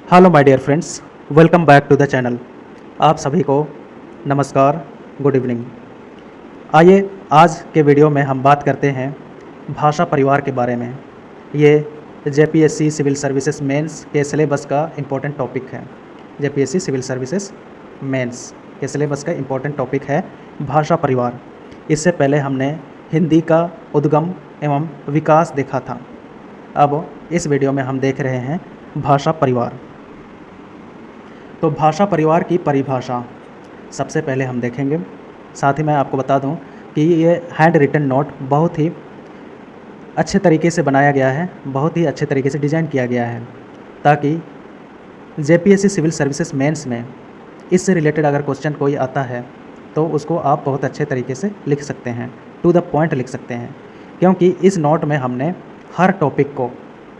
Hello my dear friends, welcome back to the channel. आप सभी को नमस्कार, गुड इवनिंग। आइए आज के वीडियो में हम बात करते हैं भाषा परिवार के बारे में। ये जेपीएससी सिविल सर्विसेज मेंस के सिलेबस का इम्पोर्टेंट टॉपिक है। जेपीएससी सिविल सर्विसेज मेंस के सिलेबस का इम्पोर्टेंट टॉपिक है भाषा परिवार। इससे पहले हमने हिंदी का उद्गम एवं विकास देखा था। अब इस वीडियो में हम देख रहे हैं भाषा परिवार। तो भाषा परिवार की परिभाषा सबसे पहले हम देखेंगे। साथ ही मैं आपको बता दूं कि ये हैंड रिटन नोट बहुत ही अच्छे तरीके से बनाया गया है, बहुत ही अच्छे तरीके से डिज़ाइन किया गया है, ताकि जेपीएससी सिविल सर्विसेज मेंस में इससे रिलेटेड अगर क्वेश्चन कोई आता है तो उसको आप बहुत अच्छे तरीके से लिख सकते हैं, टू द पॉइंट लिख सकते हैं। क्योंकि इस नोट में हमने हर टॉपिक को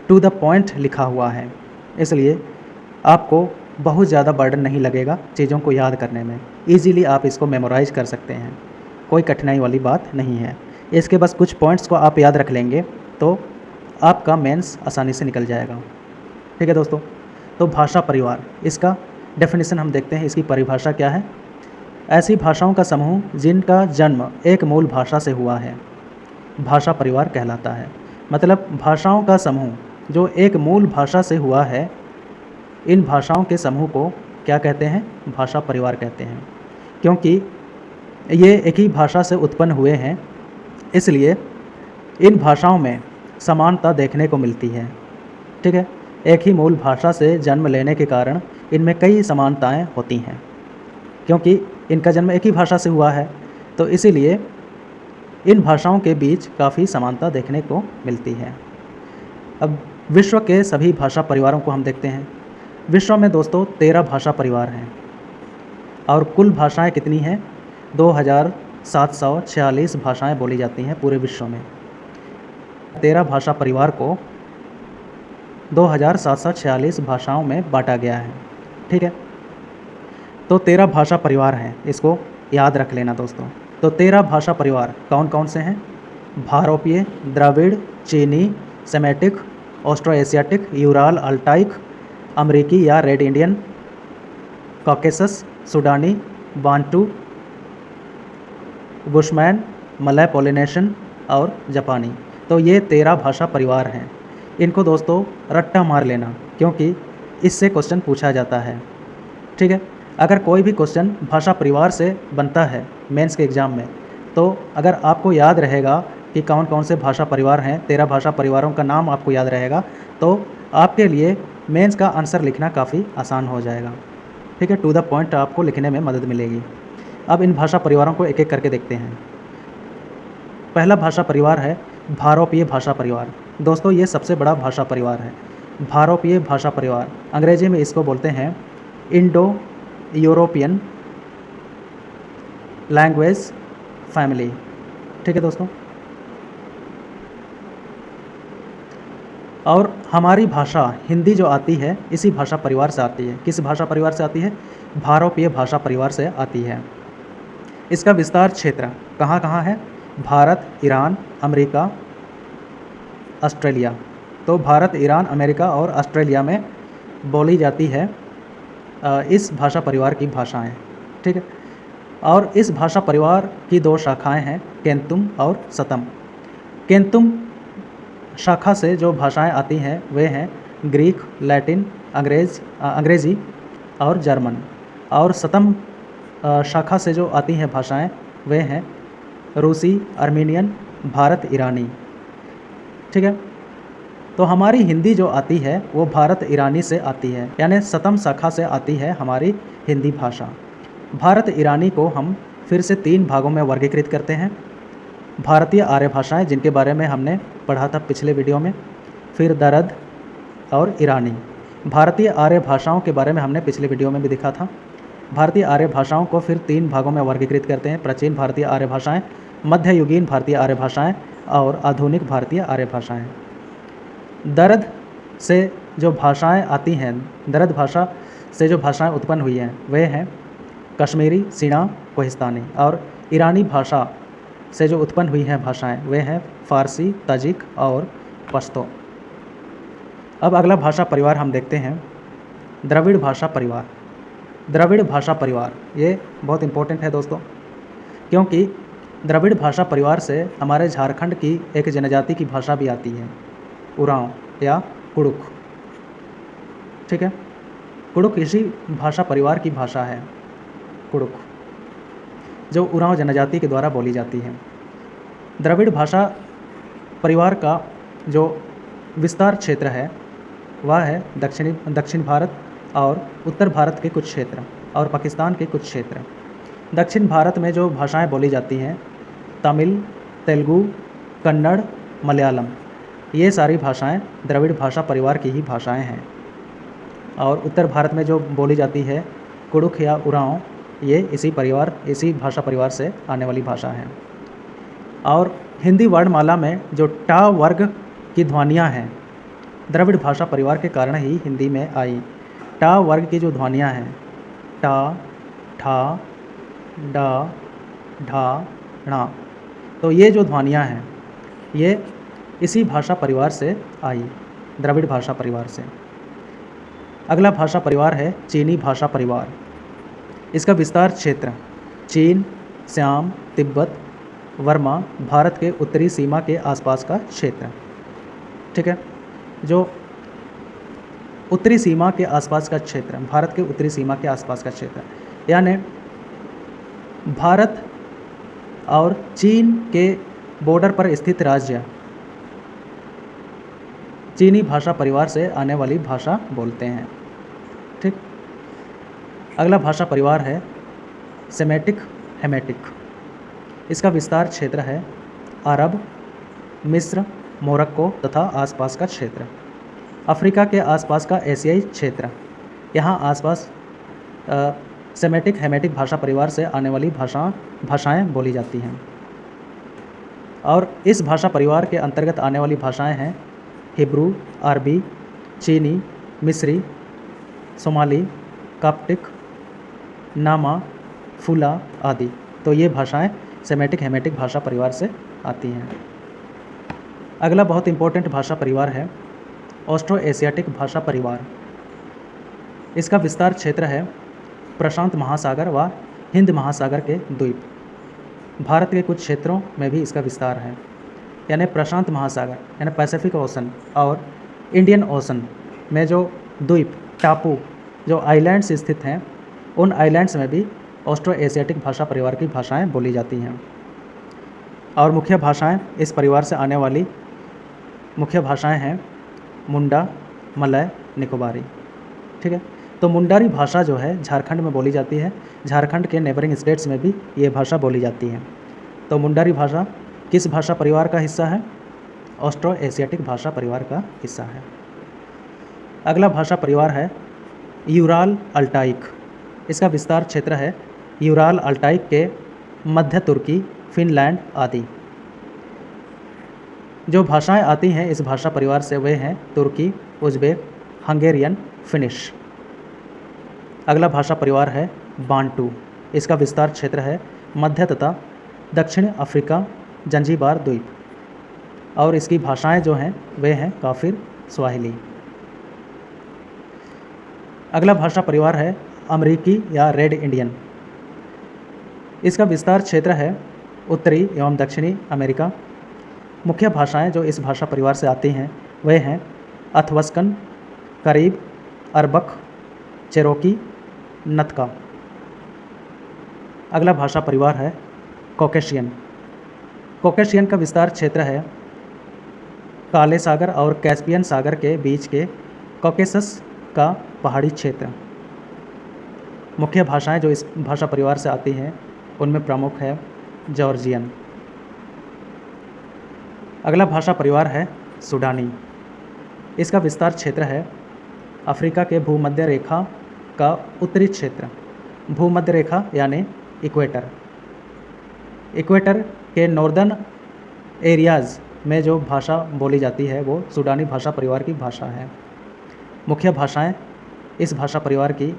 टू द पॉइंट लिखा हुआ है, इसलिए आपको बहुत ज़्यादा बर्डन नहीं लगेगा चीज़ों को याद करने में। ईजीली आप इसको मेमोराइज कर सकते हैं, कोई कठिनाई वाली बात नहीं है। इसके बस कुछ पॉइंट्स को आप याद रख लेंगे तो आपका मेंस आसानी से निकल जाएगा। ठीक है दोस्तों, तो भाषा परिवार, इसका डेफिनेशन हम देखते हैं। इसकी परिभाषा क्या है? ऐसी भाषाओं का समूह जिनका जन्म एक मूल भाषा से हुआ है, भाषा परिवार कहलाता है। मतलब भाषाओं का समूह जो एक मूल भाषा से हुआ है, इन भाषाओं के समूह को क्या कहते हैं? भाषा परिवार कहते हैं। क्योंकि ये एक ही भाषा से उत्पन्न हुए हैं, इसलिए इन भाषाओं में समानता देखने को मिलती है। ठीक है, एक ही मूल भाषा से जन्म लेने के कारण इनमें कई समानताएं होती हैं। क्योंकि इनका जन्म एक ही भाषा से हुआ है, तो इसीलिए इन भाषाओं के बीच काफ़ी समानता देखने को मिलती है। अब विश्व के सभी भाषा परिवारों को हम देखते हैं। विश्व में दोस्तों 13 भाषा परिवार हैं और कुल भाषाएं कितनी हैं? 2746 भाषाएं बोली जाती हैं पूरे विश्व में। 13 भाषा परिवार को 2746 भाषाओं में बांटा गया है। ठीक है, तो 13 भाषा परिवार हैं, इसको याद रख लेना दोस्तों। तो 13 भाषा परिवार कौन कौन से हैं? भारोपीय, द्रविड़, चीनी, Semitic, Austro Asiatic, Ural, Altaic, अमरीकी या रेड इंडियन, कॉकेसस, सुडानी, बांटू, बुशमैन, मलय पॉलिनेशियन और जापानी। तो ये 13 भाषा परिवार हैं। इनको दोस्तों रट्टा मार लेना, क्योंकि इससे क्वेश्चन पूछा जाता है। ठीक है, अगर कोई भी क्वेश्चन भाषा परिवार से बनता है मेंस के एग्ज़ाम में, तो अगर आपको याद रहेगा कि कौन कौन से भाषा परिवार हैं, 13 भाषा परिवारों का नाम आपको याद रहेगा, तो आपके लिए मेंस का आंसर लिखना काफ़ी आसान हो जाएगा। ठीक है, टू द पॉइंट आपको लिखने में मदद मिलेगी। अब इन भाषा परिवारों को एक एक करके देखते हैं। पहला भाषा परिवार है भारोपीय भाषा परिवार। दोस्तों ये सबसे बड़ा भाषा परिवार है, भारोपीय भाषा परिवार। अंग्रेजी में इसको बोलते हैं इंडो यूरोपियन लैंग्वेज फैमिली। ठीक है दोस्तों, और हमारी भाषा हिंदी जो आती है इसी भाषा परिवार से आती है। किस भाषा परिवार से आती है? भारोपीय भाषा परिवार से आती है। इसका विस्तार क्षेत्र कहाँ कहाँ है? Bharat, Iran, America, Australia. तो भारत, ईरान, अमेरिका और ऑस्ट्रेलिया में बोली जाती है इस भाषा परिवार की भाषाएं। ठीक है, और इस भाषा परिवार की 2 शाखाएं हैं, केंतुम और सतम। केंतुम शाखा से जो भाषाएं आती हैं वे हैं ग्रीक, लैटिन, अंग्रेज़ी और जर्मन। और सतम शाखा से जो आती हैं भाषाएं वे हैं रूसी, अर्मीनियन, भारत ईरानी। ठीक है, तो हमारी हिंदी जो आती है वो भारत ईरानी से आती है, यानी सतम शाखा से आती है हमारी हिंदी भाषा। भारत ईरानी को हम फिर से 3 भागों में वर्गीकृत करते हैं। भारतीय आर्य भाषाएं, जिनके बारे में हमने पढ़ा था पिछले वीडियो में, फिर दरद और ईरानी। भारतीय आर्य भाषाओं के बारे में हमने पिछले वीडियो में भी देखा था। भारतीय आर्य भाषाओं को फिर 3 भागों में वर्गीकृत करते हैं, प्राचीन भारतीय आर्य भाषाएं, मध्ययुगीन भारतीय आर्य भाषाएं और आधुनिक भारतीय आर्य भाषाएं। दरद से जो भाषाएं आती हैं, दरद भाषा से जो भाषाएं उत्पन्न हुई हैं वे हैं कश्मीरी, सीना, कोहिस्तानी। और ईरानी भाषा से जो उत्पन्न हुई हैं भाषाएं वे हैं फ़ारसी, तजिक और पश्तो। अब अगला भाषा परिवार हम देखते हैं द्रविड़ भाषा परिवार। द्रविड़ भाषा परिवार ये बहुत इम्पोर्टेंट है दोस्तों, क्योंकि द्रविड़ भाषा परिवार से हमारे झारखंड की एक जनजाति की भाषा भी आती है, उरांव या कुड़ुक। ठीक है, कुड़ुक इसी भाषा परिवार की भाषा है, कुड़ुक, जो उरांव जनजाति के द्वारा बोली जाती है। द्रविड़ भाषा परिवार का जो विस्तार क्षेत्र है वह है दक्षिण भारत और उत्तर भारत के कुछ क्षेत्र और पाकिस्तान के कुछ क्षेत्र। दक्षिण भारत में जो भाषाएं बोली जाती हैं तमिल, तेलुगु, कन्नड़, मलयालम, ये सारी भाषाएं द्रविड़ भाषा परिवार की ही भाषाएं हैं। और उत्तर भारत में जो बोली जाती है कुड़ुक या उरांव, ये इसी भाषा परिवार से आने वाली भाषा है। और हिंदी वर्णमाला में जो टा वर्ग की ध्वनियाँ हैं द्रविड़ भाषा परिवार के कारण ही हिंदी में आई। टा वर्ग की जो ध्वनियाँ हैं टा, ठा, डा, ढा, णा, तो ये जो ध्वनियाँ हैं ये इसी भाषा परिवार से आई, द्रविड़ भाषा परिवार से। अगला भाषा परिवार है चीनी भाषा परिवार। इसका विस्तार क्षेत्र चीन, सियाम, तिब्बत, वर्मा, भारत के उत्तरी सीमा के आसपास का क्षेत्र। ठीक है, जो उत्तरी सीमा के आसपास का क्षेत्र, भारत के उत्तरी सीमा के आसपास का क्षेत्र, यानी भारत और चीन के बॉर्डर पर स्थित राज्य चीनी भाषा परिवार से आने वाली भाषा बोलते हैं। ठीक, अगला भाषा परिवार है सेमेटिक हेमेटिक। इसका विस्तार क्षेत्र है अरब, मिस्र, मोरक्को तथा आसपास का क्षेत्र। अफ्रीका के आसपास का एशियाई क्षेत्र, यहाँ आसपास सेमेटिक हेमेटिक भाषा परिवार से आने वाली भाषाएं बोली जाती हैं। और इस भाषा परिवार के अंतर्गत आने वाली भाषाएं हैं हिब्रू, अरबी, चीनी, मिस्री, सोमाली, काप्टिक, नामा, फुला आदि। तो ये भाषाएं सेमेटिक हेमेटिक भाषा परिवार से आती हैं। अगला बहुत इम्पोर्टेंट भाषा परिवार है ऑस्ट्रो एशियाटिक भाषा परिवार। इसका विस्तार क्षेत्र है प्रशांत महासागर व हिंद महासागर के द्वीप। भारत के कुछ क्षेत्रों में भी इसका विस्तार है, यानी प्रशांत महासागर यानी पैसिफिक ओशन और इंडियन ओशन में जो द्वीप, टापू, जो आइलैंड्स स्थित हैं, उन आइलैंड्स में भी ऑस्ट्रो एशियाटिक भाषा परिवार की भाषाएं बोली जाती हैं। और मुख्य भाषाएं इस परिवार से आने वाली मुख्य भाषाएं हैं मुंडा, मलय, निकोबारी। ठीक है, तो मुंडारी भाषा जो है झारखंड में बोली जाती है, झारखंड के नेबरिंग स्टेट्स में भी ये भाषा बोली जाती है। तो मुंडारी भाषा किस भाषा परिवार का हिस्सा है? ऑस्ट्रो एशियाटिक भाषा परिवार का हिस्सा है। अगला भाषा परिवार है यूराल अल्टाइक। इसका विस्तार क्षेत्र है यूराल अल्टाइक के मध्य तुर्की, फिनलैंड आदि। जो भाषाएं आती हैं इस भाषा परिवार से वे हैं तुर्की, उज़्बेक, हंगेरियन, फिनिश। अगला भाषा परिवार है बांटू। इसका विस्तार क्षेत्र है मध्य तथा दक्षिण अफ्रीका, जंजीबार द्वीप। और इसकी भाषाएं जो हैं वे हैं काफिर, स्वाहिली। अगला भाषा परिवार है अमरीकी या रेड इंडियन। इसका विस्तार क्षेत्र है उत्तरी एवं दक्षिणी अमेरिका। मुख्य भाषाएं जो इस भाषा परिवार से आती हैं वे हैं अथवस्कन, करीब, अरबक, चेरोकी, नतका। अगला भाषा परिवार है कॉकेशियन। कॉकेशियन का विस्तार क्षेत्र है काले सागर और कैस्पियन सागर के बीच के कॉकेसस का पहाड़ी क्षेत्र। मुख्य भाषाएं जो इस भाषा परिवार से आती हैं उनमें प्रमुख है जॉर्जियन। अगला भाषा परिवार है सूडानी। इसका विस्तार क्षेत्र है अफ्रीका के भूमध्य रेखा का उत्तरी क्षेत्र। भूमध्य रेखा यानी इक्वेटर। इक्वेटर के नॉर्दर्न एरियाज़ में जो भाषा बोली जाती है वो सूडानी भाषा परिवार की भाषा है। मुख्य भाषाएं इस भाषा परिवार की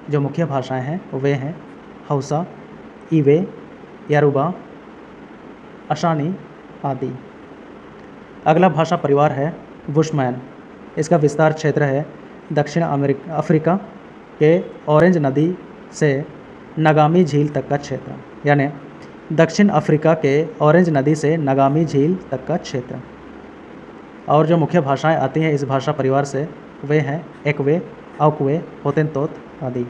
जो मुख्य भाषाएं हैं वे हैं हौसा, इवे, यारूबा, अशानी आदि। अगला भाषा परिवार है बुशमैन। इसका विस्तार क्षेत्र है दक्षिण अफ्रीका के ऑरेंज नदी से नगामी झील तक का क्षेत्र, यानी दक्षिण अफ्रीका के ऑरेंज नदी से नगामी झील तक का क्षेत्र। और जो मुख्य भाषाएं आती हैं इस भाषा परिवार से वे हैं एकवे, औकवे, होतेनतोत आदि।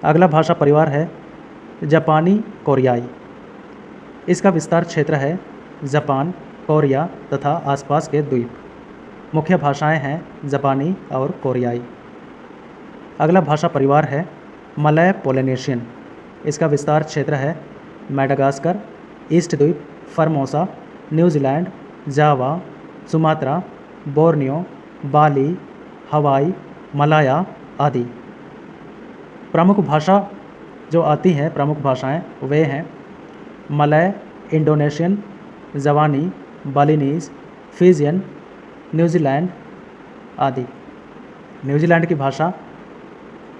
अगला भाषा परिवार है जापानी कोरियाई। इसका विस्तार क्षेत्र है जापान, कोरिया तथा आसपास के द्वीप। मुख्य भाषाएं हैं जापानी और कोरियाई। अगला भाषा परिवार है मलय पोलिनेशियन। इसका विस्तार क्षेत्र है मैडागास्कर, ईस्ट द्वीप, फॉर्मोसा, न्यूजीलैंड, जावा, सुमात्रा, बोर्नियो, बाली, हवाई, मलाया आदि। प्रमुख भाषा जो आती हैं, प्रमुख भाषाएं वे हैं मलय, इंडोनेशियन, जवानी, बालिनीज, फिजियन, न्यूजीलैंड आदि। न्यूजीलैंड की भाषा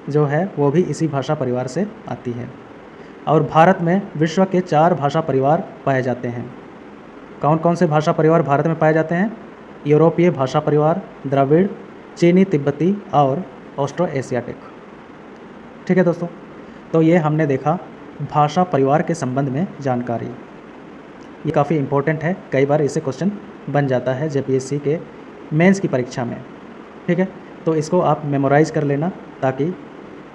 जो है वो भी इसी भाषा परिवार से आती है। और भारत में विश्व के 4 भाषा परिवार पाए जाते हैं। कौन कौन से भाषा परिवार भारत में पाए जाते हैं? यूरोपीय भाषा परिवार, द्रविड़, चीनी तिब्बती और ऑस्ट्रो एशियाटिक। ठीक है दोस्तों, तो ये हमने देखा भाषा परिवार के संबंध में जानकारी। ये काफ़ी इम्पोर्टेंट है, कई बार इससे क्वेश्चन बन जाता है जेपीएससी के मेंस की परीक्षा में। ठीक है, तो इसको आप मेमोराइज़ कर लेना ताकि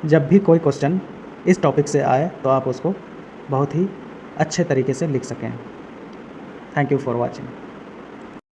जब भी कोई क्वेश्चन इस टॉपिक से आए तो आप उसको बहुत ही अच्छे तरीके से लिख सकें। Thank you for watching.